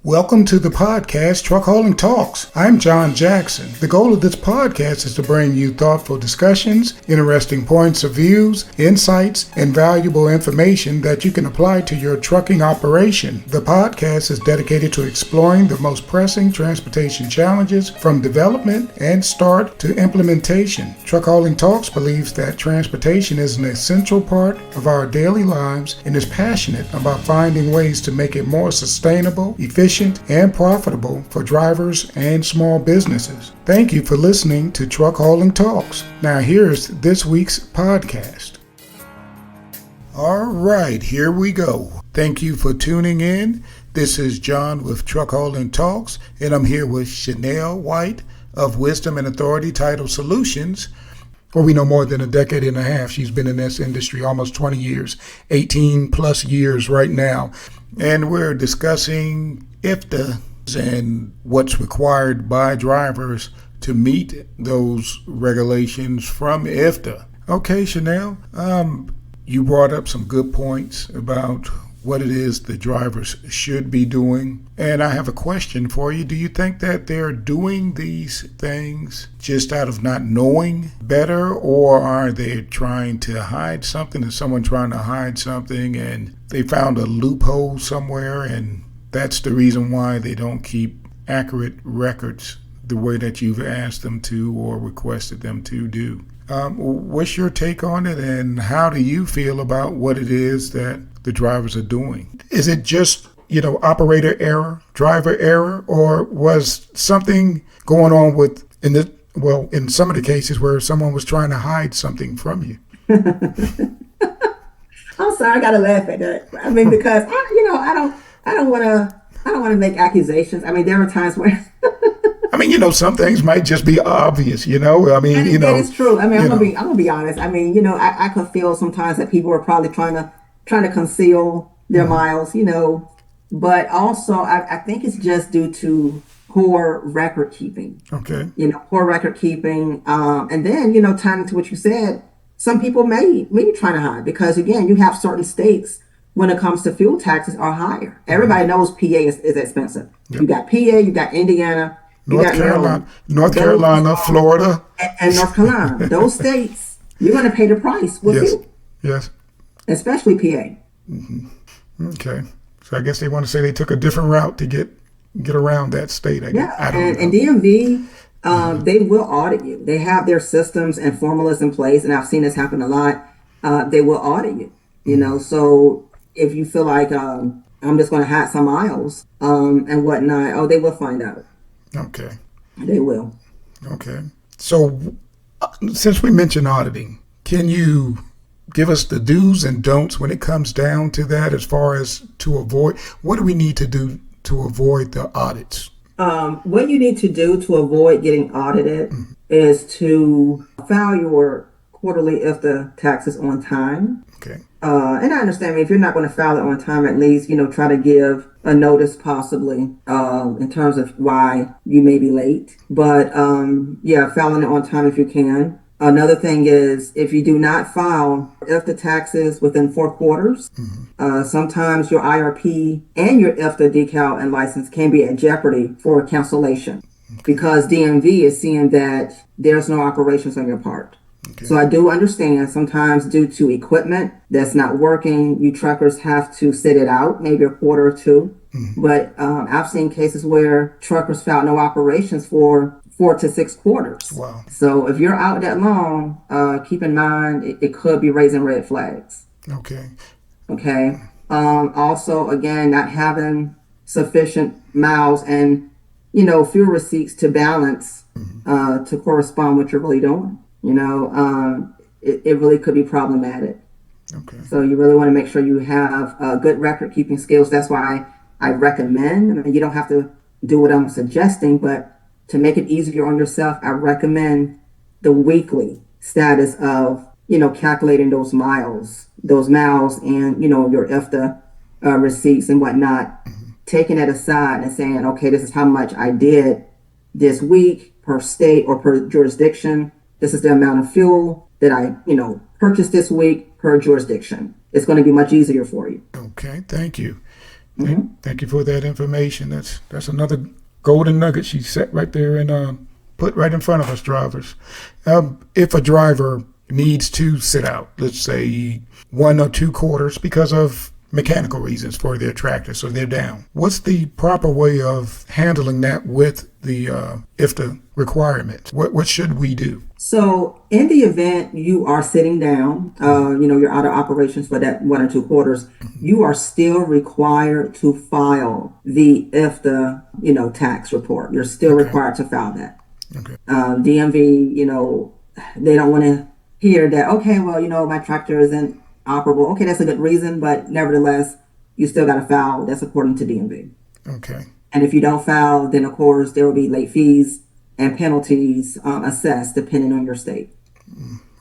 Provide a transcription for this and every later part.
Welcome to the podcast, Truck Hauling Talks. I'm John Jackson. The goal of this podcast is to bring you thoughtful discussions, interesting points of views, insights, and valuable information that you can apply to your trucking operation. The podcast is dedicated to exploring the most pressing transportation challenges from development and start to implementation. Truck Hauling Talks believes that transportation is an essential part of our daily lives and is passionate about finding ways to make it more sustainable, efficient, and profitable for drivers and small businesses. Thank you for listening to Truck Hauling Talks. Now here's this week's podcast. All right, here we go. Thank you for tuning in. This is John with Truck Hauling Talks, and I'm here with Chanel White of Wisdom and Authority Title Solutions. Well, we know more than a decade and a half. She's been in this industry almost 20 years, 18 plus years right now. And we're discussing Ifta and what's required by drivers to meet those regulations from Ifta. Okay, Chanel, you brought up some good points about what it is the drivers should be doing. And I have a question for you. Do you think that they're doing these things just out of not knowing better, or are they trying to hide something? Is someone trying to hide something and they found a loophole somewhere, and that's the reason why they don't keep accurate records the way that you've asked them to or requested them to do? What's your take on it, and how do you feel about what it is that the drivers are doing? Is it just, operator error, driver error, or was something going on in some of the cases where someone was trying to hide something from you? I'm sorry, I gotta laugh at that. I mean, because I don't want to make accusations. I mean, there are times where. Some things might just be obvious, That is true. I mean, I'm gonna be honest. I mean, I could feel sometimes that people are probably trying to conceal their miles, but also I think it's just due to poor record keeping. Okay. Poor record keeping. And then, tying into what you said, some people may be trying to hide because, again, you have certain states when it comes to fuel taxes are higher. Everybody knows PA is expensive. Yep. You got PA, you got Indiana, North Carolina, Florida. And North Carolina. Those states, you're going to pay the price with fuel. Yes. Especially PA. Mm-hmm. Okay. So I guess they want to say they took a different route to get around that state. I don't know. And DMV, they will audit you. They have their systems and formulas in place, and I've seen this happen a lot. They will audit you, So if you feel like I'm just going to hide some miles and whatnot, they will find out. Okay. They will. Okay. So since we mentioned auditing, can you give us the do's and don'ts when it comes down to that, as far as to avoid? What do we need to do to avoid the audits? What you need to do to avoid getting audited is to file your quarterly Ifta taxes on time. Okay. And I understand, if you're not going to file it on time, at least, try to give a notice possibly in terms of why you may be late. But filing it on time if you can. Another thing is, if you do not file IFTA taxes within 4 quarters, sometimes your IRP and your IFTA decal and license can be at jeopardy for cancellation because DMV is seeing that there's no operations on your part. Okay. So I do understand sometimes due to equipment that's not working, you truckers have to sit it out, maybe a quarter or two. But I've seen cases where truckers filed no operations for 4 to 6 quarters. Wow. So if you're out that long, keep in mind it could be raising red flags. Okay. Also, again, not having sufficient miles and, fuel receipts to balance to correspond with what you're really doing. It really could be problematic. Okay. So you really want to make sure you have good record keeping skills. That's why I recommend, you don't have to do what I'm suggesting, but to make it easier on yourself, I recommend the weekly status of, calculating those miles and, your IFTA receipts and whatnot, taking it aside and saying, okay, this is how much I did this week per state or per jurisdiction. This is the amount of fuel that I, purchased this week per jurisdiction. It's going to be much easier for you. Okay, thank you. Thank you for that information. That's another golden nugget she set right there and put right in front of us drivers. If a driver needs to sit out, let's say 1 or 2 quarters because of mechanical reasons for their tractor, so they're down, what's the proper way of handling that with the IFTA requirements? What should we do? So in the event you are sitting down, you're out of operations for that 1 or 2 quarters, you are still required to file the IFTA, tax report. You're still required to file that. Okay. DMV, they don't want to hear that, okay, well, my tractor isn't operable. Okay, that's a good reason, but nevertheless, you still got to file. That's according to DMV. Okay. And if you don't file, then of course there will be late fees and penalties assessed depending on your state.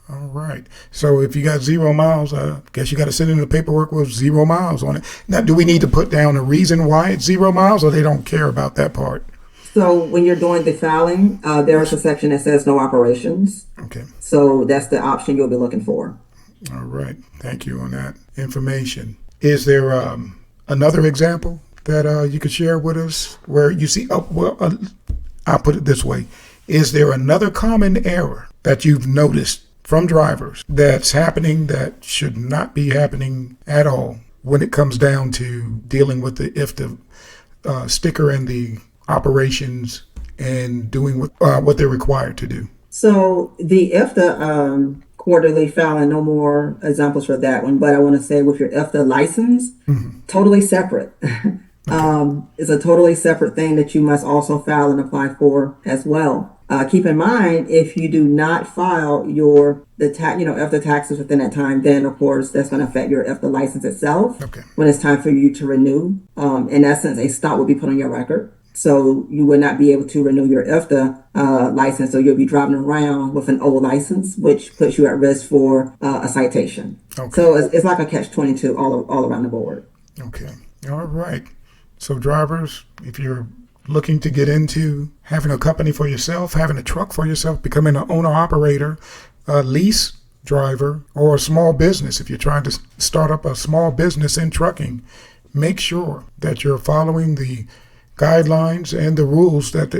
All right. So if you got 0 miles, I guess you got to send in the paperwork with 0 miles on it. Now, do we need to put down a reason why it's 0 miles, or they don't care about that part? So when you're doing the filing, there is a section that says no operations. Okay. So that's the option you'll be looking for. All right. Thank you on that information. Is there another example that you could share with us where you see, I'll put it this way. Is there another common error that you've noticed from drivers that's happening that should not be happening at all when it comes down to dealing with the IFTA sticker and the operations and doing what they're required to do? So the IFTA quarterly filing, no more examples for that one, but I want to say with your IFTA license, totally separate. It's a totally separate thing that you must also file and apply for as well. Keep in mind, if you do not file IFTA taxes within that time, then of course that's going to affect your IFTA license itself. Okay. When it's time for you to renew. In essence, a stop will be put on your record. So you would not be able to renew your IFTA license, so you'll be driving around with an old license, which puts you at risk for a citation. Okay. So it's like a catch-22 all around the board. Okay. All right. So drivers, if you're looking to get into having a company for yourself, having a truck for yourself, becoming an owner-operator, a lease driver, or a small business, if you're trying to start up a small business in trucking, make sure that you're following the guidelines and the rules that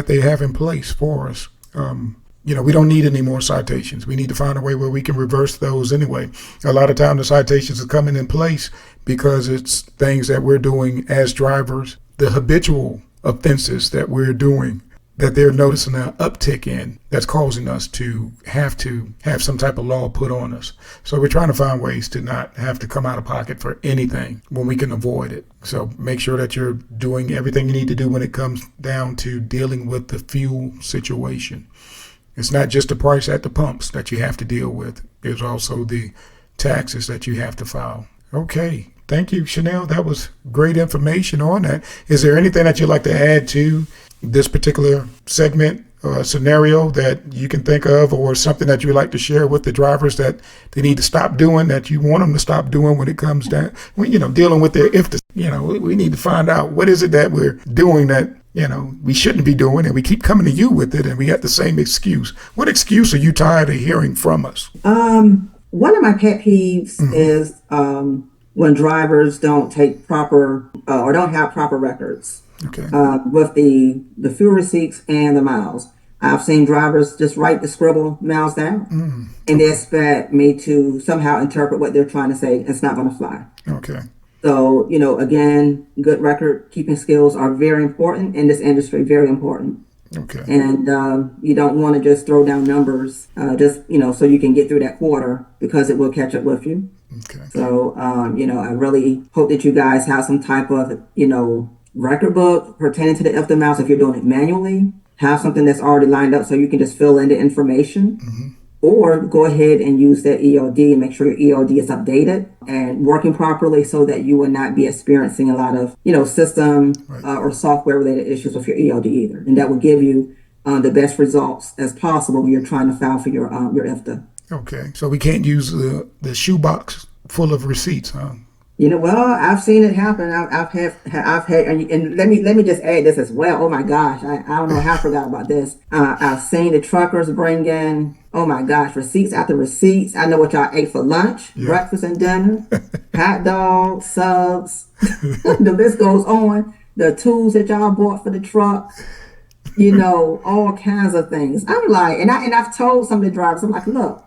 they have in place for us. We don't need any more citations. We need to find a way where we can reverse those anyway. A lot of time the citations are coming in place because it's things that we're doing as drivers, the habitual offenses that we're doing, that they're noticing an uptick in, that's causing us to have some type of law put on us. So we're trying to find ways to not have to come out of pocket for anything when we can avoid it. So make sure that you're doing everything you need to do when it comes down to dealing with the fuel situation. It's not just the price at the pumps that you have to deal with. There's also the taxes that you have to file. Okay. Thank you, Chanel. That was great information on that. Is there anything that you'd like to add to this particular segment or scenario that you can think of, or something that you would like to share with the drivers that they need to stop doing, that you want them to stop doing when it comes down, dealing with their IFTA? We need to find out what is it that we're doing that, we shouldn't be doing, and we keep coming to you with it, and we got the same excuse. What excuse are you tired of hearing from us? One of my pet peeves is when drivers don't take proper or don't have proper records. Okay. With the fuel receipts and the miles. I've seen drivers just scribble miles down, and they expect me to somehow interpret what they're trying to say. It's not going to fly. Okay. So, again, good record keeping skills are very important in this industry, very important. Okay. And you don't want to just throw down numbers so you can get through that quarter, because it will catch up with you. Okay. So, I really hope that you guys have some type of, record book pertaining to the IFTA miles. If you're doing it manually, have something that's already lined up so you can just fill in the information, or go ahead and use that ELD and make sure your ELD is updated and working properly, so that you will not be experiencing a lot of, system or software related issues with your ELD either. And that will give you the best results as possible when you're trying to file for your IFTA. Okay. So we can't use the shoebox full of receipts, huh? Well, I've seen it happen. I've had, and let me just add this as well. Oh my gosh, I don't know how I forgot about this. I've seen the truckers bring in, oh my gosh, receipts after receipts. I know what y'all ate for lunch, breakfast, and dinner, hot dogs, subs. The list goes on. The tools that y'all bought for the truck, all kinds of things. I'm like, and I've told some of the drivers, I'm like, look.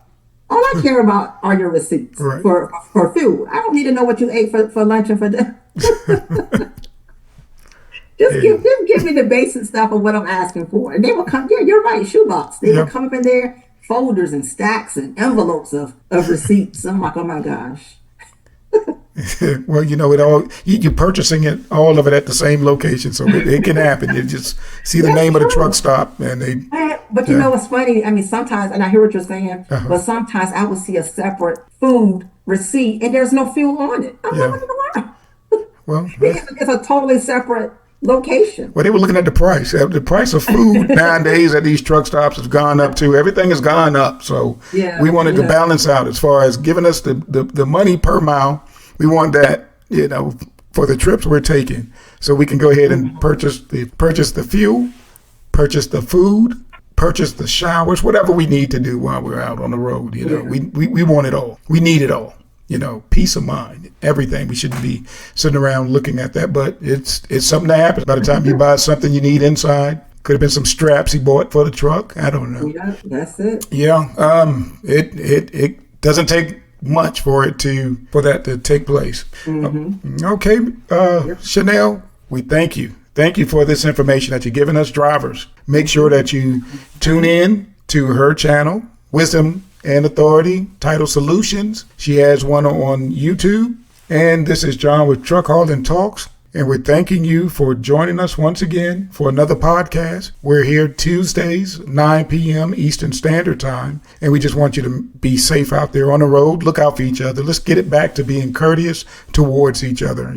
All I care about are your receipts Right. for fuel. I don't need to know what you ate for lunch and for dinner. Just give me the basic stuff of what I'm asking for. And they will come, yeah, you're right, shoebox. They will come up in there, folders and stacks and envelopes of receipts. I'm like, oh my gosh. Well, it all, you're purchasing it, all of it at the same location, so it can happen. You just see the name of the truck stop, and they. But you know what's funny? I mean, sometimes, and I hear what you're saying, but sometimes I will see a separate food receipt, and there's no fuel on it. I'm like, what in the world? Well, it's a totally separate location. Well, they were looking at the price. The price of food nowadays at these truck stops has gone up too. Everything has gone up, so we wanted to balance out as far as giving us the money per mile. We want that, for the trips we're taking, so we can go ahead and purchase the fuel, purchase the food, purchase the showers, whatever we need to do while we're out on the road. We want it all. We need it all. Peace of mind, everything. We shouldn't be sitting around looking at that, but it's something that happens. By the time you buy something you need inside, could have been some straps he bought for the truck. I don't know. Yeah, that's it. Yeah. It doesn't take much for that to take place. Okay, Chanel, we thank you. Thank you for this information that you're giving us drivers. Make sure that you tune in to her channel, Wisdom and Authority Title Solutions. She has one on YouTube. And this is John with Truck Hauling Talks. And we're thanking you for joining us once again for another podcast. We're here Tuesdays, 9 p.m. Eastern Standard Time. And we just want you to be safe out there on the road. Look out for each other. Let's get it back to being courteous towards each other.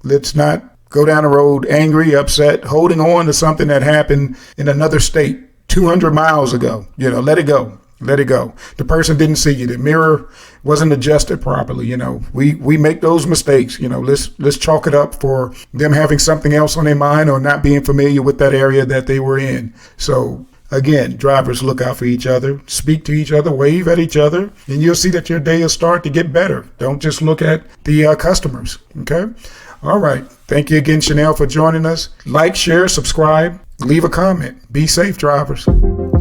Let's not go down the road angry, upset, holding on to something that happened in another state 200 miles ago. Let it go. Let it go. The person didn't see you. The mirror wasn't adjusted properly. We make those mistakes. Let's chalk it up for them having something else on their mind or not being familiar with that area that they were in. So again, drivers, look out for each other, speak to each other, wave at each other, and you'll see that your day will start to get better. Don't just look at the customers. Okay. All right. Thank you again, Chanel, for joining us. Like, share, subscribe, leave a comment. Be safe, drivers.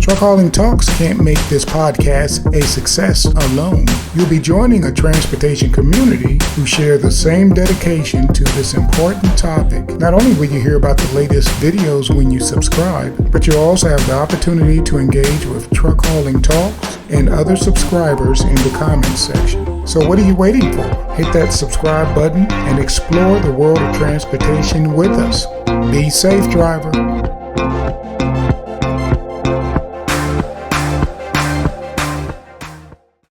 Truck Hauling Talks can't make this podcast a success alone. You'll be joining a transportation community who share the same dedication to this important topic. Not only will you hear about the latest videos when you subscribe, but you'll also have the opportunity to engage with Truck Hauling Talks and other subscribers in the comments section. So what are you waiting for? Hit that subscribe button and explore the world of transportation with us. Be safe, driver.